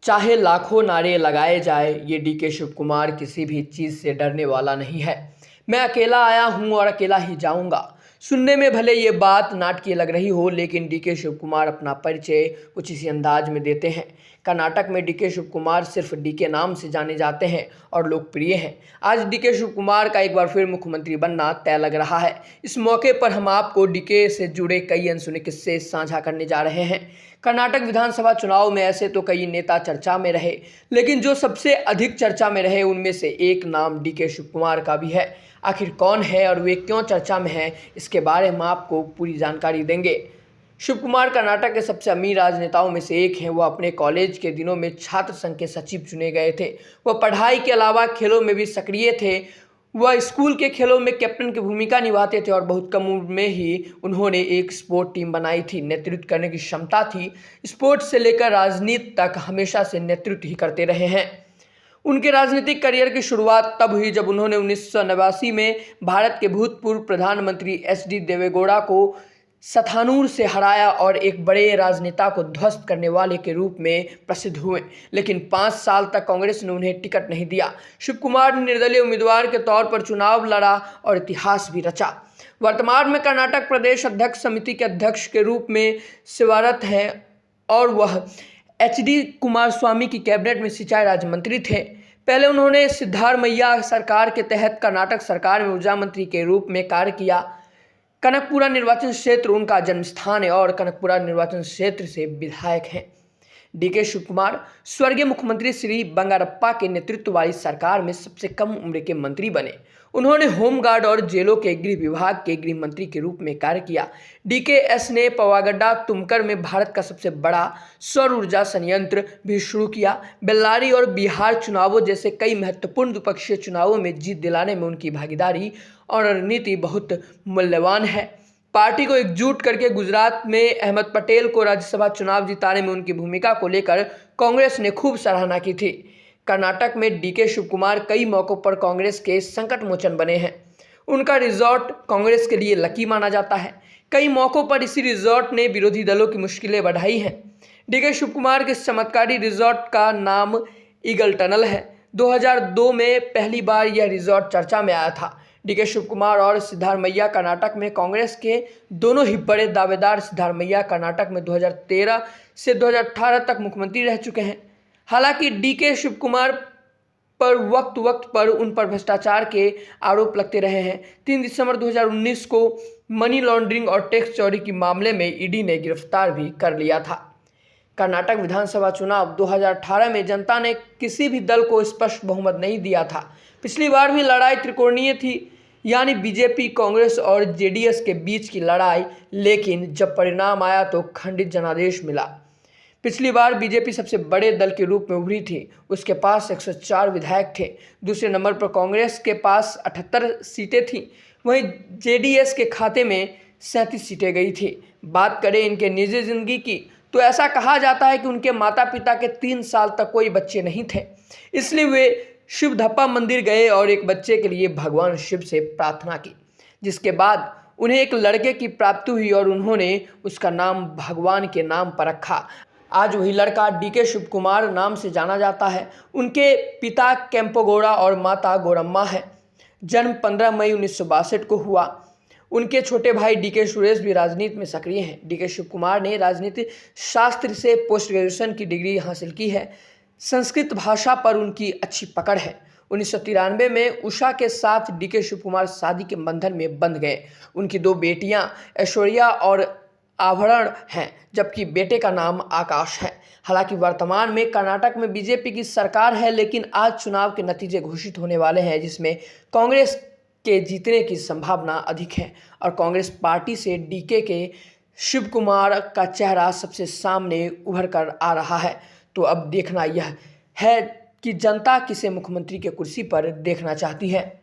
चाहे लाखों नारे लगाए जाए, ये डीके शिव कुमार किसी भी चीज़ से डरने वाला नहीं है। मैं अकेला आया हूँ और अकेला ही जाऊँगा। सुनने में भले ये बात नाटकीय लग रही हो, लेकिन डीके शिव कुमार अपना परिचय कुछ इसी अंदाज में देते हैं। कर्नाटक में डीके शिव कुमार सिर्फ डीके नाम से जाने जाते हैं और लोकप्रिय हैं। आज डीके शिव कुमार का एक बार फिर मुख्यमंत्री बनना तय लग रहा है। इस मौके पर हम आपको डीके से जुड़े कई अनसुने किस्से साझा करने जा रहे हैं। कर्नाटक विधानसभा चुनाव में ऐसे तो कई नेता चर्चा में रहे, लेकिन जो सबसे अधिक चर्चा में रहे उनमें से एक नाम डीके शिव कुमार का भी है। आखिर कौन है और वे क्यों चर्चा में हैं, इसके बारे में आपको पूरी जानकारी देंगे। शिव कुमार कर्नाटक के सबसे अमीर राजनेताओं में से एक हैं। वह अपने कॉलेज के दिनों में छात्र संघ के सचिव चुने गए थे। वह पढ़ाई के अलावा खेलों में भी सक्रिय थे। वह स्कूल के खेलों में कैप्टन की भूमिका निभाते थे और बहुत कम उम्र में ही उन्होंने एक स्पोर्ट टीम बनाई थी। नेतृत्व करने की क्षमता थी। स्पोर्ट्स से लेकर राजनीति तक हमेशा से नेतृत्व ही करते रहे हैं। उनके राजनीतिक करियर की शुरुआत तब हुई जब उन्होंने 1989 में भारत के भूतपूर्व प्रधानमंत्री एच.डी. देवेगौड़ा को सथानूर से हराया और एक बड़े राजनेता को ध्वस्त करने वाले के रूप में प्रसिद्ध हुए। लेकिन 5 साल तक कांग्रेस ने उन्हें टिकट नहीं दिया। शिव कुमार ने निर्दलीय उम्मीदवार के तौर पर चुनाव लड़ा और इतिहास भी रचा। वर्तमान में कर्नाटक प्रदेश अध्यक्ष समिति के अध्यक्ष के रूप में सेवारत हैं और वह एच.डी. कुमारस्वामी की कैबिनेट में सिंचाई राज्य मंत्री थे। पहले उन्होंने सिद्धारमैया सरकार के तहत कर्नाटक सरकार में ऊर्जा मंत्री के रूप में कार्य किया। कनकपुरा निर्वाचन क्षेत्र उनका जन्म स्थान है और कनकपुरा निर्वाचन क्षेत्र से विधायक हैं। डीके शिव कुमार स्वर्गीय मुख्यमंत्री श्री बंगारप्पा के नेतृत्व वाली सरकार में सबसे कम उम्र के मंत्री बने। उन्होंने होमगार्ड और जेलों के गृह विभाग के गृह मंत्री के रूप में कार्य किया। डीकेएस ने पवागड्डा तुमकर में भारत का सबसे बड़ा सौर ऊर्जा संयंत्र भी शुरू किया। बेल्लारी और बिहार चुनावों जैसे कई महत्वपूर्ण द्विपक्षीय चुनावों में जीत दिलाने में उनकी भागीदारी और रणनीति बहुत मूल्यवान है। पार्टी को एकजुट करके गुजरात में अहमद पटेल को राज्यसभा चुनाव जिताने में उनकी भूमिका को लेकर कांग्रेस ने खूब सराहना की थी। कर्नाटक में डीके शिव कुमार कई मौकों पर कांग्रेस के संकट मोचन बने हैं। उनका रिजॉर्ट कांग्रेस के लिए लकी माना जाता है। कई मौकों पर इसी रिजॉर्ट ने विरोधी दलों की मुश्किलें बढ़ाई हैं। डीके शिव कुमार के चमत्कारी रिजॉर्ट का नाम ईगल टनल है। 2002 में पहली बार यह रिजॉर्ट चर्चा में आया था। डीके शिव कुमार और सिद्धारमैया कर्नाटक में कांग्रेस के दोनों ही बड़े दावेदार। सिद्धारमैया कर्नाटक में 2013 से 2018 तक मुख्यमंत्री रह चुके हैं। हालांकि डीके शिव कुमार पर वक्त पर उन पर भ्रष्टाचार के आरोप लगते रहे हैं। 3 दिसंबर 2019 को मनी लॉन्ड्रिंग और टैक्स चोरी के मामले में ईडी ने गिरफ्तार भी कर लिया था। कर्नाटक विधानसभा चुनाव 2018 में जनता ने किसी भी दल को स्पष्ट बहुमत नहीं दिया था। पिछली बार भी लड़ाई त्रिकोणीय थी, यानी बीजेपी, कांग्रेस और जेडीएस के बीच की लड़ाई, लेकिन जब परिणाम आया तो खंडित जनादेश मिला। पिछली बार बीजेपी सबसे बड़े दल के रूप में उभरी थी। उसके पास 104 विधायक थे। दूसरे नंबर पर कांग्रेस के पास 78 सीटें थीं। वहीं जेडीएस के खाते में 37 सीटें गई थी। बात करें इनके निजी जिंदगी की तो ऐसा कहा जाता है कि उनके माता पिता के 3 साल तक कोई बच्चे नहीं थे, इसलिए वे शिवधप्पा मंदिर गए और एक बच्चे के लिए भगवान शिव से प्रार्थना की, जिसके बाद उन्हें एक लड़के की प्राप्ति हुई और उन्होंने उसका नाम भगवान के नाम पर रखा। आज वही लड़का डीके शिव कुमार नाम से जाना जाता है। उनके पिता केम्पेगौड़ा और माता गौरम्मा है। जन्म 15 मई 1962 को हुआ। उनके छोटे भाई डीके सुरेश भी राजनीति में सक्रिय हैं। डीके शिव कुमार ने राजनीति शास्त्र से पोस्ट ग्रेजुएशन की डिग्री हासिल की है। संस्कृत भाषा पर उनकी अच्छी पकड़ है। 1993 में उषा के साथ डीके शिव कुमार शादी के बंधन में बंध गए। उनकी 2 बेटियां ऐश्वर्या और आभरण हैं, जबकि बेटे का नाम आकाश है। हालांकि वर्तमान में कर्नाटक में बीजेपी की सरकार है, लेकिन आज चुनाव के नतीजे घोषित होने वाले हैं, जिसमें कांग्रेस के जीतने की संभावना अधिक है और कांग्रेस पार्टी से डीके के शिव कुमार का चेहरा सबसे सामने उभर कर आ रहा है। तो अब देखना यह है कि जनता किसे मुख्यमंत्री के कुर्सी पर देखना चाहती है।